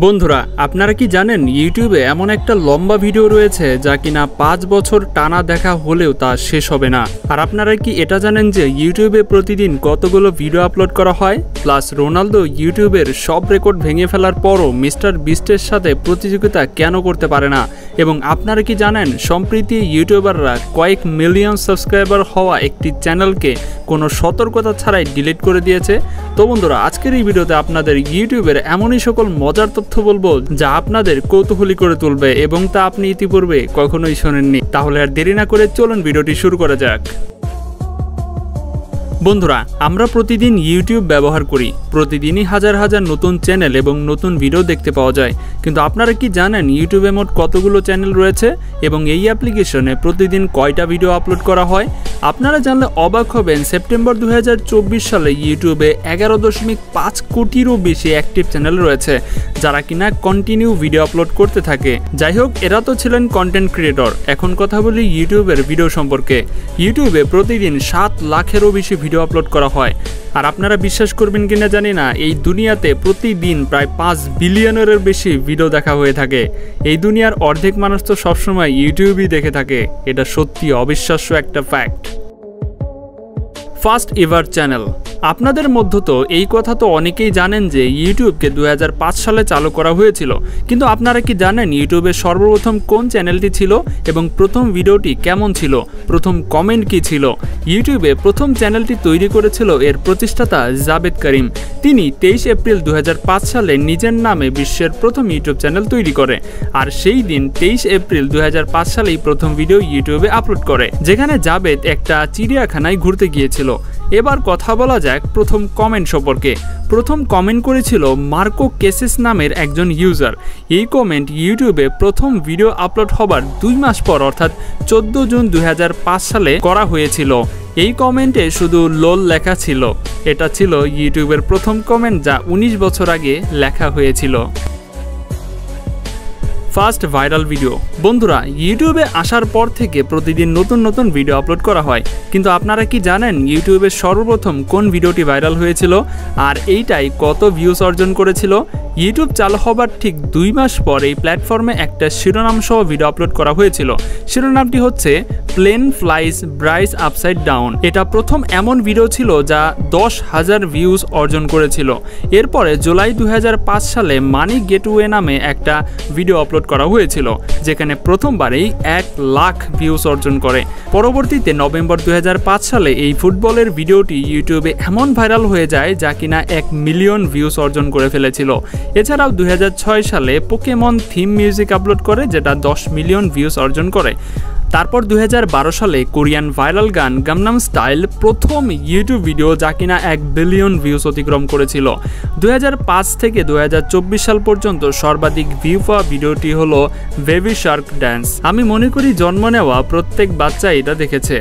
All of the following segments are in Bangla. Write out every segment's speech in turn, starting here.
বন্ধুরা আপনারা কি জানেন ইউটিউবে এমন একটা লম্বা ভিডিও রয়েছে যা কিনা 5 বছর টানা দেখা হলেও তা শেষ হবে না। আর আপনারা কি এটা জানেন যে ইউটিউবে প্রতিদিন কতগুলো ভিডিও আপলোড করা হয়? প্লাস রোনালদো ইউটিউবের সব রেকর্ড ভেঙে ফেলার পরও মিস্টার বিস্টের সাথে প্রতিযোগিতা কেন করতে পারে না? এবং আপনারা কি জানেন সম্প্রতি ইউটিউবাররা কয়েক মিলিয়ন সাবস্ক্রাইবার হওয়া একটি চ্যানেলকে কোনো সতর্কতা ছাড়াই ডিলিট করে দিয়েছে? তো বন্ধুরা আজকের এই ভিডিওতে আপনাদের ইউটিউবের এমনই সকল মজার তথ্য বলবো যা আপনাদের কৌতূহলী করে তুলবে এবং তা আপনি ইতিপূর্বে কখনোই শোনেননি। তাহলে আর দেরি না করে চলুন ভিডিওটি শুরু করা যাক। বন্ধুরা আমরা প্রতিদিন ইউটিউব ব্যবহার করি, প্রতিদিনই হাজার হাজার নতুন চ্যানেল এবং নতুন ভিডিও দেখতে পাওয়া যায়। কিন্তু আপনারা কি জানেন ইউটিউবে মোট কতগুলো চ্যানেল রয়েছে এবং এই অ্যাপ্লিকেশনে প্রতিদিন কয়টা ভিডিও আপলোড করা হয়? আপনারা জানলে অবাক হবেন, সেপ্টেম্বর 2024 সালে ইউটিউবে 11.5 কোটিরও বেশি অ্যাক্টিভ চ্যানেল রয়েছে যারা কিনা কন্টিনিউ ভিডিও আপলোড করতে থাকে। যাই হোক, এরা তো ছিলেন কন্টেন্ট ক্রিয়েটর। এখন কথা বলি ইউটিউবের ভিডিও সম্পর্কে। ইউটিউবে প্রতিদিন 7 লাখেরও বেশি ভিডিও আপলোড করা হয়। আর আপনারা বিশ্বাস করবেন কিনা জানি না, এই দুনিয়াতে প্রতিদিন প্রায় 5 বিলিয়নেরও বেশি ভিডিও দেখা হয়ে থাকে। এই দুনিয়ার অর্ধেক মানুষ তো সবসময় ইউটিউবই দেখে থাকে। এটা সত্যি অবিশ্বাস্য একটা ফ্যাক্ট। First ever channel. আপনাদের মধ্য তো এই কথা তো অনেকেই জানেন যে ইউটিউবকে 2005 সালে চালু করা হয়েছিল। কিন্তু আপনারা কি জানেন ইউটিউবের সর্বপ্রথম কোন চ্যানেলটি ছিল এবং প্রথম ভিডিওটি কেমন ছিল, প্রথম কমেন্ট কি ছিল? ইউটিউবে প্রথম চ্যানেলটি তৈরি করেছিল এর প্রতিষ্ঠাতা জাবেদ করিম। তিনি 23 এপ্রিল 2005 সালে নিজের নামে বিশ্বের প্রথম ইউটিউব চ্যানেল তৈরি করে। আর সেই দিন 23 এপ্রিল 2005 সালেই প্রথম ভিডিও ইউটিউবে আপলোড করে, যেখানে জাবেদ একটা চিড়িয়াখানায় ঘুরতে গিয়েছিল। এবার কথা বলা যাক প্রথম কমেন্ট সম্পর্কে। প্রথম কমেন্ট করেছিল মার্কো কেসেস নামের একজন ইউজার। এই কমেন্ট ইউটিউবে প্রথম ভিডিও আপলোড হবার 2 মাস পর অর্থাৎ 14 জুন 2005 সালে করা হয়েছিল। এই কমেন্টে শুধু লোল লেখা ছিল। এটা ছিল ইউটিউবের প্রথম কমেন্ট যা 19 বছর আগে লেখা হয়েছিল। First viral video. বন্ধুরা ইউটিউবে আসার পর থেকে প্রতিদিন নতুন নতুন ভিডিও আপলোড করা হয়। কিন্তু আপনারা কি জানেন ইউটিউবের সর্বপ্রথম কোন ভিডিওটি ভাইরাল হয়েছিল আর এইটাই কত ভিউজ অর্জন করেছিল? ইউটিউব চালু হবার ঠিক 2 মাস পর এই প্ল্যাটফর্মে একটা শিরোনাম সহ ভিডিও আপলোড করা হয়েছিল। শিরোনামটি হচ্ছে plane flies Bryce upside down. এটা প্রথম এমন ভিডিও ছিল যা 10,000 ভিউজ অর্জন করেছিল। এরপরে জুলাই 2005 সালে মানি গেটওয়ে নামে একটা ভিডিও আপলোড করা হয়েছিল, যেখানে প্রথমবারেই 1 লাখ ভিউজ অর্জন করে। পরবর্তীতে নভেম্বর 2005 সালে এই ফুটবলের ভিডিওটি ইউটিউবে এমন ভাইরাল হয়ে যায় যা কিনা 1 মিলিয়ন ভিউজ অর্জন করে ফেলেছিল। এছাড়াও 2006 সালে পোকেমন থিম মিউজিক আপলোড করে, যেটা 10 মিলিয়ন ভিউজ অর্জন করে। তারপর 2012 সালে কোরিয়ান ভাইরাল গান গামনাম স্টাইল প্রথম ইউটিউব ভিডিও যা কিনা 1 বিলিয়ন ভিউজ অতিক্রম করেছিল। 2005 থেকে 2024 সাল পর্যন্ত সর্বাধিক ভিউ পাওয়া ভিডিওটি হলো বেবি শার্ক ড্যান্স। আমি মনে করি জন্ম নেওয়া প্রত্যেক বাচ্চা এটা দেখেছে।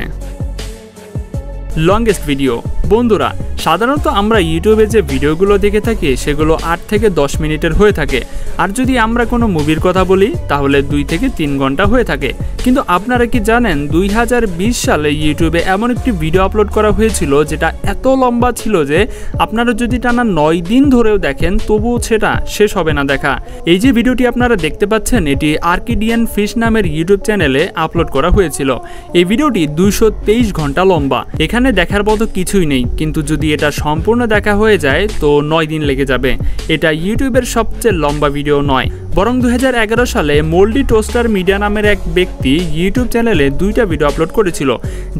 Longest video. বন্ধুরা সাধারণত আমরা ইউটিউবে যে ভিডিওগুলো দেখে থাকি সেগুলো 8 থেকে 10 মিনিটের হয়ে থাকে। আর যদি আমরা কোনো মুভির কথা বলি তাহলে 2 থেকে 3 ঘন্টা হয়ে থাকে। কিন্তু আপনারা কি জানেন 2020 সালে ইউটিউবে এমন একটি ভিডিও আপলোড করা হয়েছিল যেটা এত লম্বা ছিল যে আপনারা যদি টানা 9 দিন ধরেও দেখেন তবুও সেটা শেষ হবে না দেখা। এই যে ভিডিওটি আপনারা দেখতে পাচ্ছেন এটি আর্কিডিয়ান ফিশ নামের ইউটিউব চ্যানেলে আপলোড করা হয়েছিল। এই ভিডিওটি 223 ঘন্টা লম্বা। এখানে দেখার মতো কিছুই নেই, কিন্তু যদি এটা সম্পূর্ণ দেখা হয়ে যায় তো 9 দিন লেগে যাবে। এটা ইউটিউবের সবচেয়ে লম্বা ভিডিও নয়, বরং 2011 সালে মোল্ডি টোস্টার মিডিয়া নামের এক ব্যক্তি ইউটিউব চ্যানেলে 2টা ভিডিও আপলোড করেছিল,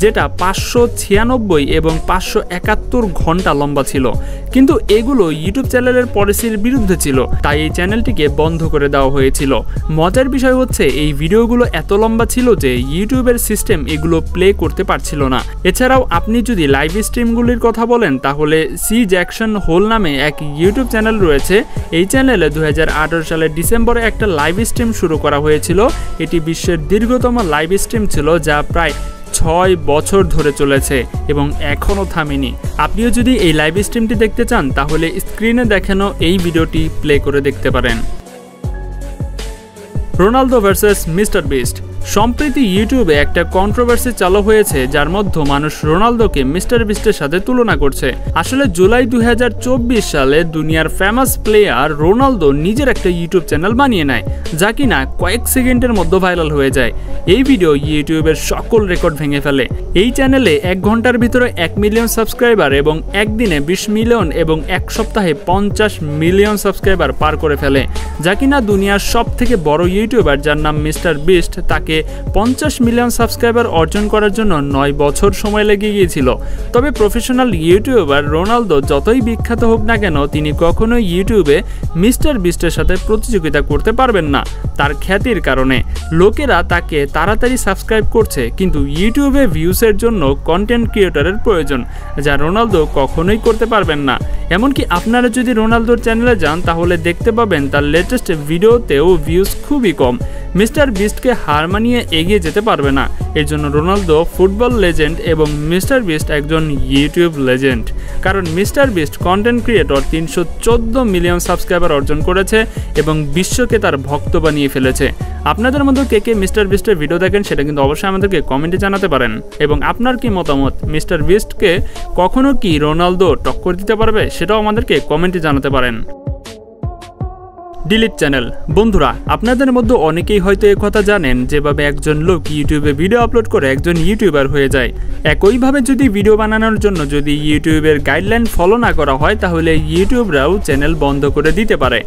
যেটা 596 এবং 571 ঘন্টা লম্বা ছিল। কিন্তু এগুলো ইউটিউব চ্যানেলের পলিসির বিরুদ্ধে ছিল, তাই এই চ্যানেলটিকে বন্ধ করে দেওয়া হয়েছিল। মজার বিষয় হচ্ছে এই ভিডিওগুলো এত লম্বা ছিল যে ইউটিউবের সিস্টেম এগুলো প্লে করতে পারছিল না। এছাড়াও আপনি যদি লাইভ স্ট্রিমগুলির কথা বলেন তাহলে সি জ্যাকসন হোল নামে এক ইউটিউব চ্যানেল রয়েছে। এই চ্যানেলে 2018 সালের ডিসেম্বরে একটা লাইভ স্ট্রিম শুরু করা হয়েছিল। এটি বিশ্বের দীর্ঘতম লাইভ স্ট্রিম ছিল যা প্রায় 6 বছর ধরে চলেছে এবং এখনও থামেনি। আপনিও যদি এই লাইভ স্ট্রিমটি দেখতে চান তাহলে স্ক্রিনে দেখানো এই ভিডিওটি প্লে করে দেখতে পারেন। Ronaldo versus mister beast. সম্প্রতি ইউটিউবে একটা কন্ট্রোভার্সি চালু হয়েছে, যার মধ্যে মানুষ রোনালদোকে মিস্টার বিস্টের সাথে তুলনা করছে। আসলে জুলাই 2024 সালে দুনিয়ার ফেমাস প্লেয়ার রোনালদো নিজের একটা ইউটিউব চ্যানেল বানিয়ে নেয়, যা কিনা কয়েক সেকেন্ডের মধ্যে ভাইরাল হয়ে যায়। এই ভিডিও ইউটিউবের সকল রেকর্ড ভেঙে ফেলে। এই চ্যানেলে 1 ঘন্টার ভিতরে 1 মিলিয়ন সাবস্ক্রাইবার এবং একদিনে 20 মিলিয়ন এবং এক সপ্তাহে 50 মিলিয়ন সাবস্ক্রাইবার পার করে ফেলে, যা কিনা দুনিয়ার সব থেকে বড় ইউটিউবার, যার নাম মিস্টার বিস্ট, তাকে 50 মিলিয়ন সাবস্ক্রাইবার অর্জন করার জন্য 9 বছর সময় লেগে গিয়েছিল। তবে প্রফেশনাল ইউটিউবার রোনালদো যতই বিখ্যাত হোক না কেন, তিনি কখনোই ইউটিউবে মিস্টার বিস্টের সাথে প্রতিযোগিতা করতে পারবেন না। তার খ্যাতির কারণে লোকেরা তাকে তাড়াতাড়ি সাবস্ক্রাইব করছে, কিন্তু ইউটিউবে ভিউসের জন্য কন্টেন্ট ক্রিয়েটরের প্রয়োজন, যা রোনালদো কখনোই করতে পারবেন না। এমনকি আপনারা যদি রোনালদোর চ্যানেলে যান তাহলে দেখতে পাবেন তার লেটেস্ট ভিডিওতেও ভিউজ খুবই কম। মিস্টার বিস্টকে হার মানিয়ে এগিয়ে যেতে পারবে না। এর জন্য রোনালদো ফুটবল লেজেন্ড এবং মিস্টার বিস্ট একজন ইউটিউব লেজেন্ড, কারণ mister beast content creator 314 million subscriber অর্জন করেছে এবং বিশ্বকে তার ভক্ত বানিয়ে ফেলেছে। আপনাদের মধ্যে কে কে মিস্টার বিস্টের ভিডিও দেখেন সেটা কিন্তু অবশ্যই আমাদেরকে কমেন্টে জানাতে পারেন। এবং আপনার কি মতামত, মিস্টার বিস্টকে কখনো কি রোনালদো টক্কর দিতে পারবে, সেটাও আমাদেরকে কমেন্টে জানাতে পারেন। Delete channel. বন্ধুরা, আপনাদের মধ্যে অনেকেই হয়তো এই কথা জানেন, যেভাবে একজন লোক ইউটিউবে ভিডিও আপলোড করে একজন ইউটিউবার হয়ে যায়। একইভাবে যদি ভিডিও বানানোর জন্য যদি ইউটিউবের গাইডলাইন ফলো না করা হয়, তাহলে ইউটিউবরাও চ্যানেল বন্ধ করে দিতে পারে।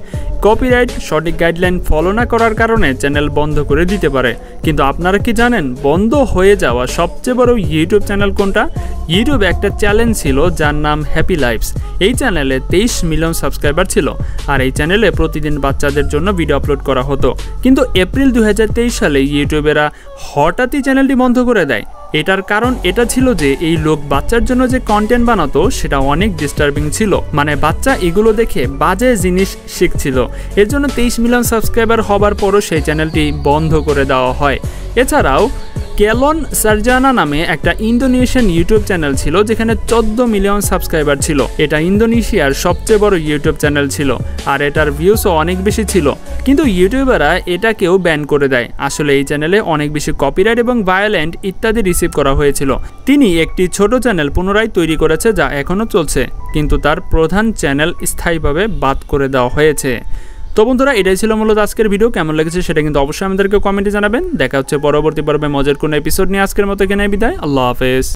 কপিরাইট সঠিক গাইডলাইন ফলো না করার কারণে চ্যানেল বন্ধ করে দিতে পারে। কিন্তু আপনারা কি জানেন বন্ধ হয়ে যাওয়া সবচেয়ে বড় ইউটিউব চ্যানেল কোনটা? ইউটিউবে একটা চ্যালেঞ্জ ছিল যার নাম হ্যাপি লাইফস। এই চ্যানেলে 23 মিলিয়ন সাবস্ক্রাইবার ছিল, আর এই চ্যানেলে প্রতিদিন বাচ্চাদের জন্য ভিডিও আপলোড করা হতো। কিন্তু এপ্রিল 2023 সালে ইউটিউবেরা হঠাৎই চ্যানেলটি বন্ধ করে দেয়। এটার কারণ এটা ছিল যে এই লোক বাচ্চার জন্য যে কন্টেন্ট বানাতো সেটা অনেক ডিস্টার্বিং ছিল, মানে বাচ্চা এগুলো দেখে বাজে জিনিস শিখছিল। এর জন্য 23 মিলিয়ন সাবস্ক্রাইবার হবার পরও সেই চ্যানেলটি বন্ধ করে দেওয়া হয়। এছাড়াও কেলন সার্জানা নামে একটা ইন্দোনেশিয়ান ইউটিউব চ্যানেল ছিল, যেখানে 14 মিলিয়ন সাবস্ক্রাইবার ছিল। এটা ইন্দোনেশিয়ার সবচেয়ে বড় ইউটিউব চ্যানেল ছিল, আর এটার ভিউসও অনেক বেশি ছিল। কিন্তু ইউটিউবাররা এটাকেও ব্যান করে দেয়। আসলে এই চ্যানেলে অনেক বেশি কপিরাইট এবং ভায়োলেন্ট ইত্যাদি রিসিভ করা হয়েছিল। তিনি একটি ছোট চ্যানেল পুনরায় তৈরি করেছে, যা এখনও চলছে, কিন্তু তার প্রধান চ্যানেল স্থায়ীভাবে বাদ করে দেওয়া হয়েছে। তো বন্ধুরা, এটাই ছিল মূলত আজকের ভিডিও। কেমন লেগেছে সেটা কিন্তু অবশ্যই আমাদেরকে কমেন্টে জানাবেন। দেখা হচ্ছে পরবর্তী পর্বে মজার কোনো এপিসোড নিয়ে। আজকের মতো এখানে বিদায়। আল্লাহ হাফেজ।